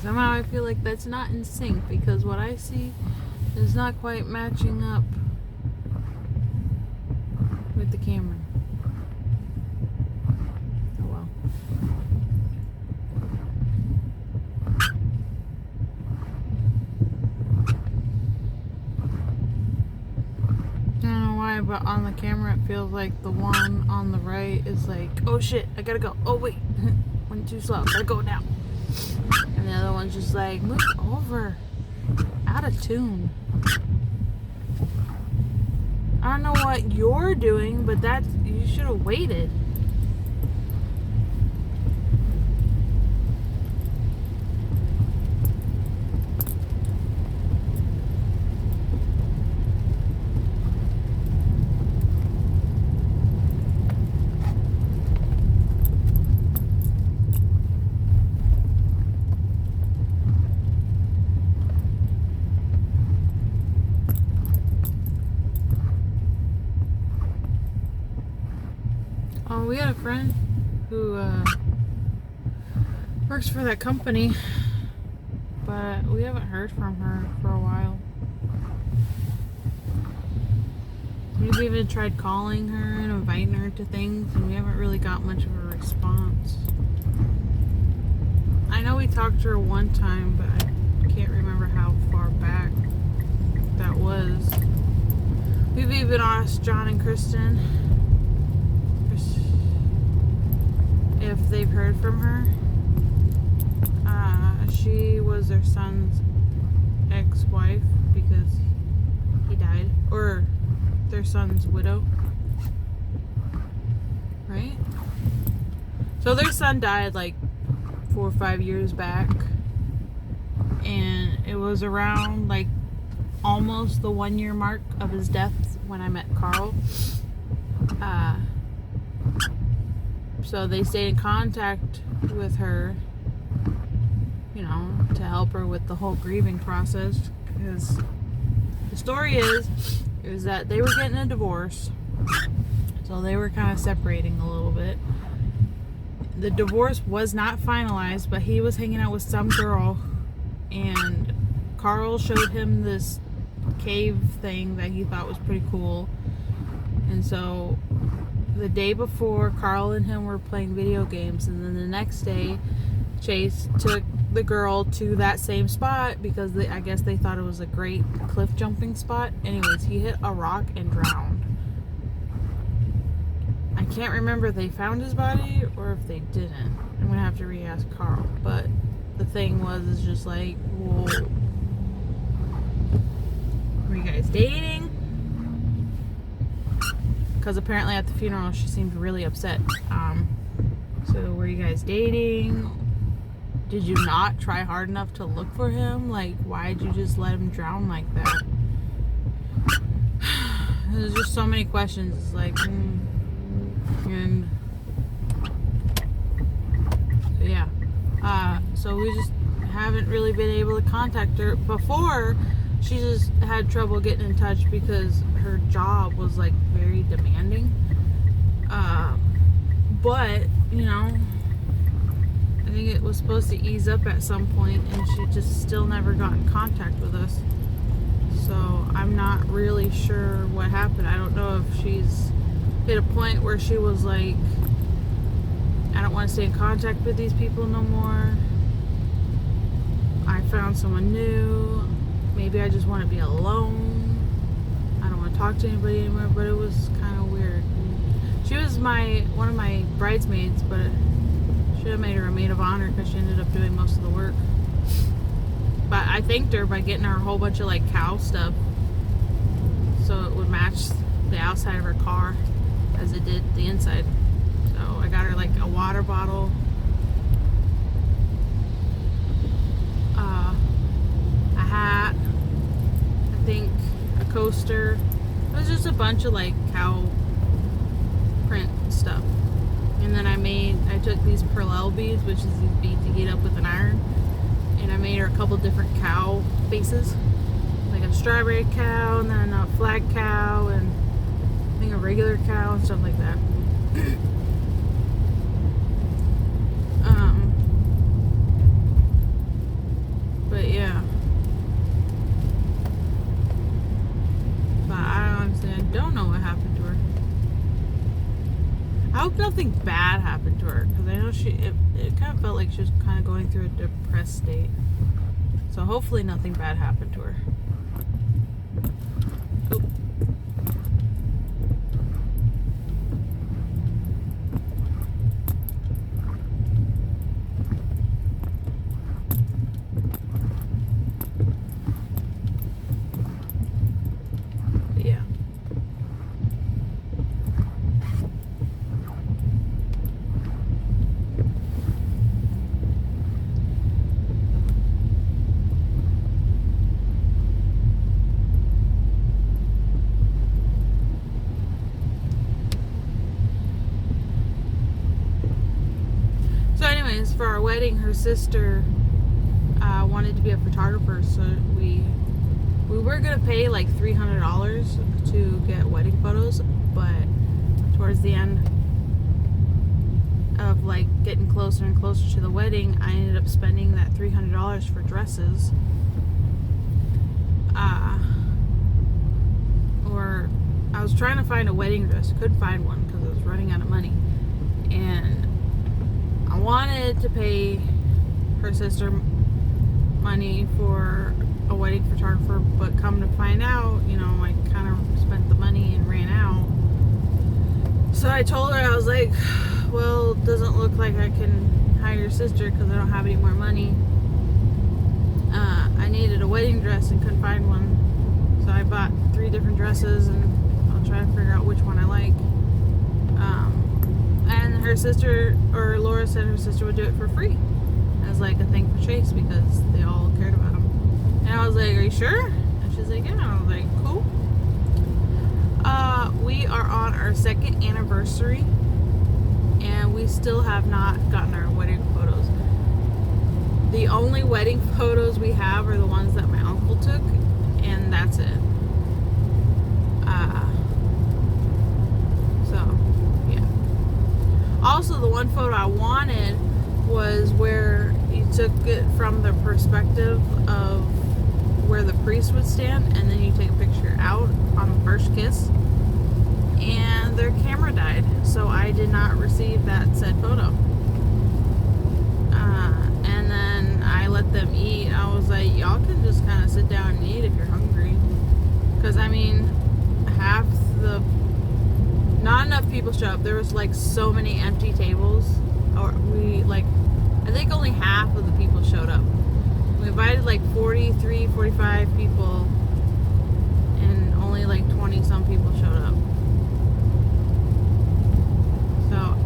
Somehow I feel like that's not in sync because what I see is not quite matching up with the camera. Oh well. I don't know why, but on the camera it feels like the one on the right is like, oh shit, I gotta go. Oh wait, went too slow, gotta go now. And the other one's just like, move over. Out of tune. I don't know what you're doing, but you should have waited. Oh, we had a friend who works for that company, but we haven't heard from her for a while. We've even tried calling her and inviting her to things, and we haven't really got much of a response. I know we talked to her one time, but I can't remember how far back that was. We've even asked John and Kristen if they've heard from her. She was their son's ex-wife because he died, or their son's widow, right? So their son died like 4 or 5 years back, and it was around like almost the 1 year mark of his death when I met Carl. So they stayed in contact with her, you know, to help her with the whole grieving process. Because the story is that they were getting a divorce, so they were kind of separating a little bit. The divorce was not finalized, but he was hanging out with some girl, and Carl showed him this cave thing that he thought was pretty cool. And so the day before, Carl and him were playing video games, and then the next day Chase took the girl to that same spot because I guess they thought it was a great cliff jumping spot. Anyways, he hit a rock and drowned. I can't remember if they found his body or if they didn't. I'm gonna have to re-ask Carl, but the thing is just like, whoa, were you guys dating? Because apparently at the funeral she seemed really upset. So were you guys dating? Did you not try hard enough to look for him? Like, why'd you just let him drown like that? there's just so many questions. It's like, and yeah. So we just haven't really been able to contact her. Before, she just had trouble getting in touch because her job was like very demanding. But, you know, I think it was supposed to ease up at some point, and she just still never got in contact with us. So I'm not really sure what happened. I don't know if she's hit a point where she was like, I don't want to stay in contact with these people no more. I found someone new. Maybe I just want to be alone. I don't want to talk to anybody anymore, but it was kind of weird. She was one of my bridesmaids, but should have made her a maid of honor because she ended up doing most of the work. But I thanked her by getting her a whole bunch of like cow stuff so it would match the outside of her car as it did the inside. So I got her like a water bottle, a hat, I think a coaster. It was just a bunch of like cow print stuff. And then I took these Perlel beads, which is these beads you heat up with an iron, and I made her a couple different cow faces, like a strawberry cow, and then a flag cow, and I think a regular cow, and stuff like that. But yeah. But I honestly, I don't know what happened to her. I hope nothing bad happened to her, because I know it kind of felt like she was kind of going through a depressed state. So hopefully nothing bad happened to her. Oop. Yeah. For our wedding, her sister wanted to be a photographer, so we were gonna pay like $300 to get wedding photos, but towards the end of like getting closer and closer to the wedding, I ended up spending that $300 for dresses. Or I was trying to find a wedding dress, couldn't find one because I was running out of money, and I wanted to pay her sister money for a wedding photographer, but come to find out, you know, I kind of spent the money and ran out. So I told her, I was like, well, it doesn't look like I can hire your sister because I don't have any more money. I needed a wedding dress and couldn't find one. So I bought 3 different dresses, and I'll try to figure out which one I like. And her sister, or Laura said her sister would do it for free as like a thing for Chase because they all cared about him. And I was like, are you sure? And she's like, yeah. And I was like, cool. We are on our 2nd anniversary, and we still have not gotten our wedding photos. The only wedding photos we have are the ones that my uncle took, and that's it. Also, the one photo I wanted was where you took it from the perspective of where the priest would stand, and then you take a picture out on the first kiss. And their camera died, so I did not receive that said photo. And then I let them eat. I was like, y'all can just kind of sit down and eat if you're hungry. Because, I mean, not enough people showed up. There was like so many empty tables. I think only half of the people showed up. We invited like 43, 45 people, and only like 20 some people showed up. So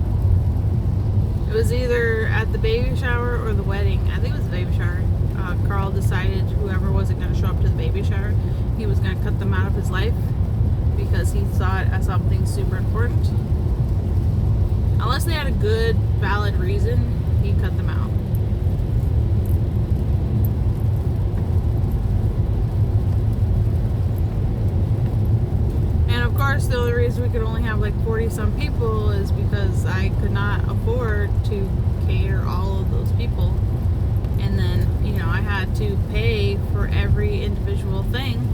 it was either at the baby shower or the wedding. I think it was the baby shower. Carl decided whoever wasn't going to show up to the baby shower, he was going to cut them out of his life because he saw it as something super important. Unless they had a good, valid reason, he cut them out. And of course, the only reason we could only have like 40-some people is because I could not afford to cater all of those people. And then, you know, I had to pay for every individual thing.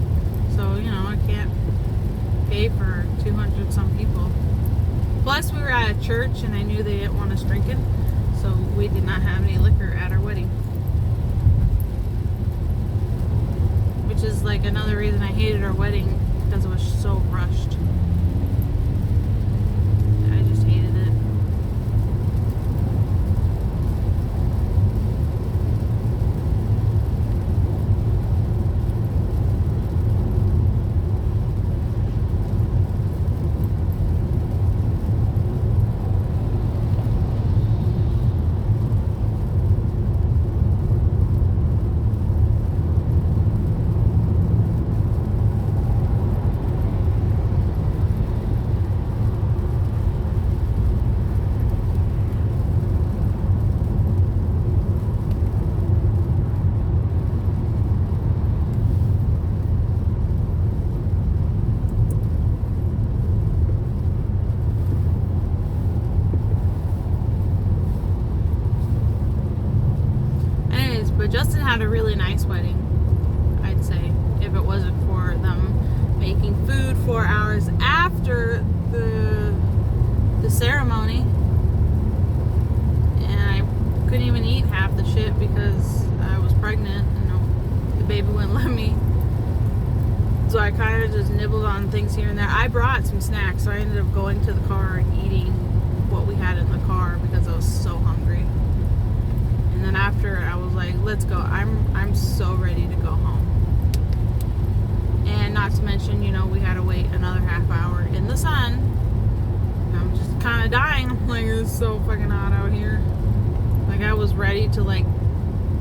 So, you know, I can't pay for 200-some people. Plus, we were at a church and I knew they didn't want us drinking. So we did not have any liquor at our wedding. Which is like another reason I hated our wedding, because it was so rushed. I just hated it. But Justin had a really nice wedding, I'd say, if it wasn't for them making food 4 hours after the ceremony. And I couldn't even eat half the shit because I was pregnant and the baby wouldn't let me. So I kind of just nibbled on things here and there. I brought some snacks, so I ended up going to the car and eating what we had in the car because I was so hungry. And then after, I was like, let's go. I'm so ready to go home. And not to mention, you know, we had to wait another half hour in the sun. I'm just kind of dying. I'm like, it's so fucking hot out here. Like, I was ready to, like,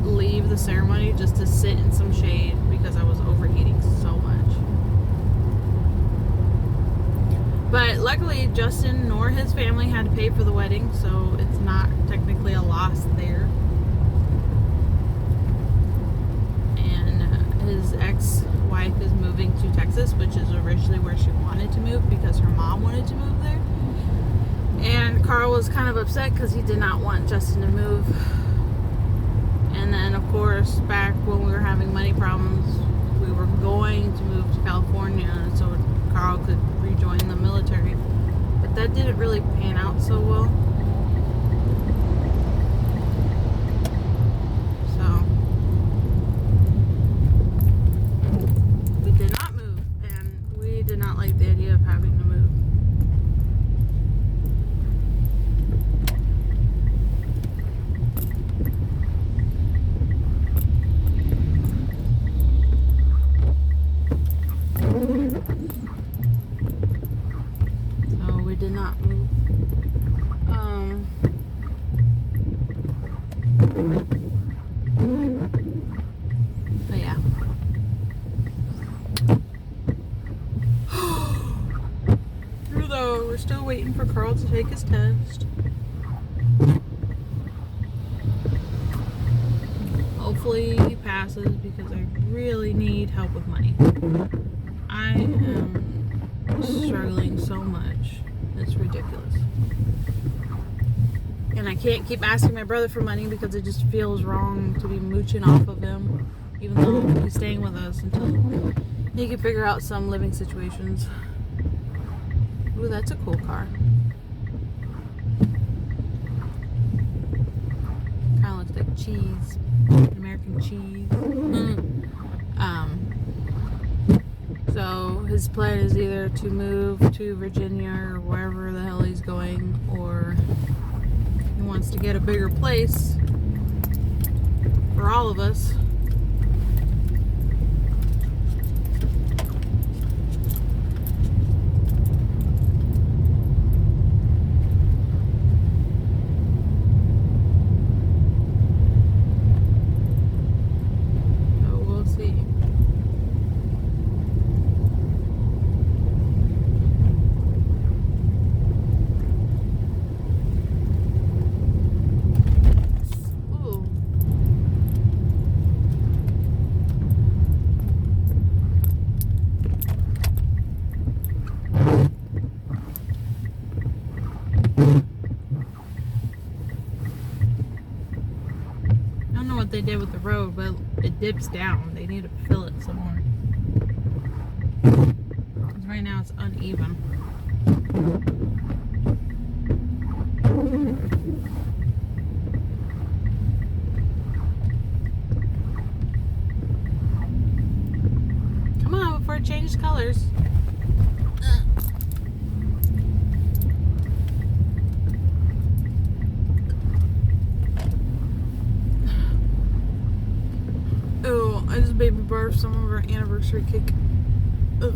leave the ceremony just to sit in some shade because I was overheating so much. But luckily, Justin nor his family had to pay for the wedding, so it's not technically a loss there. His ex-wife is moving to Texas, which is originally where she wanted to move because her mom wanted to move there. And Carl was kind of upset because he did not want Justin to move. And then, of course, back when we were having money problems, we were going to move to California so Carl could rejoin the military. But that didn't really pan out so well. Did not like the idea of having to move. So we did not move. But yeah. We're still waiting for Carl to take his test. Hopefully he passes because I really need help with money. I am struggling so much. It's ridiculous. And I can't keep asking my brother for money because it just feels wrong to be mooching off of him, even though he's staying with us until he can figure out some living situations. Ooh, that's a cool car. Kind of looks like cheese. American cheese. So his plan is either to move to Virginia or wherever the hell he's going, or he wants to get a bigger place for all of us. they did with the road, but it dips down. They need to fill it some more. 'Cause right now it's uneven. Come on, before it changes colors. Oh, I just baby barfed some of our anniversary cake. Ugh.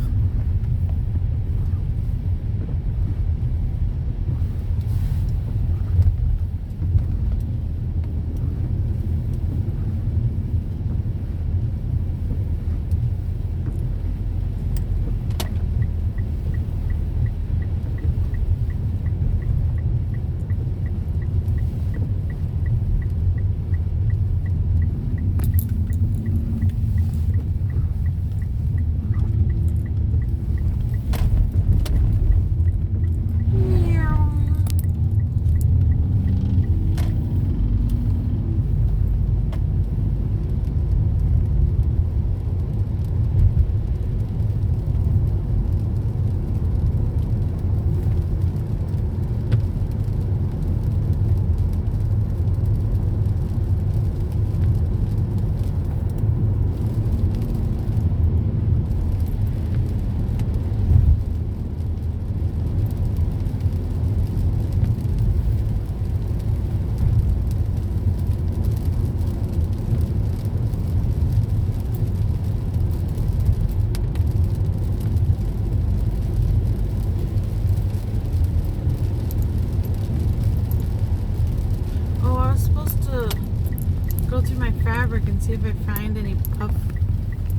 Go through my fabric and see if I find any puff,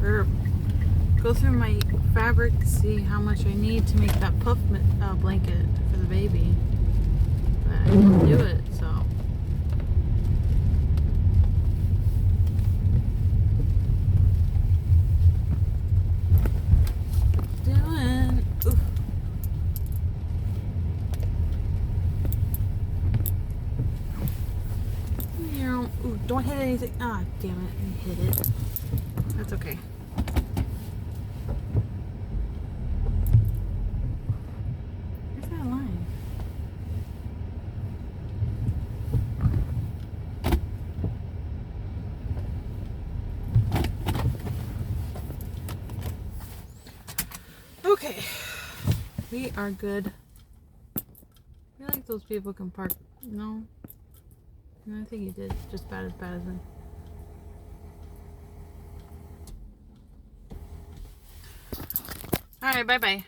or go through my fabric, see how much I need to make that puff blanket for the baby. But I didn't do it, so. Doing. Oof. Ooh, don't hit anything. Ah, damn it. I hit it. That's okay. Where's that line? Okay. We are good. I feel like those people can park. No. I think he did just about as bad as me. Alright, bye-bye.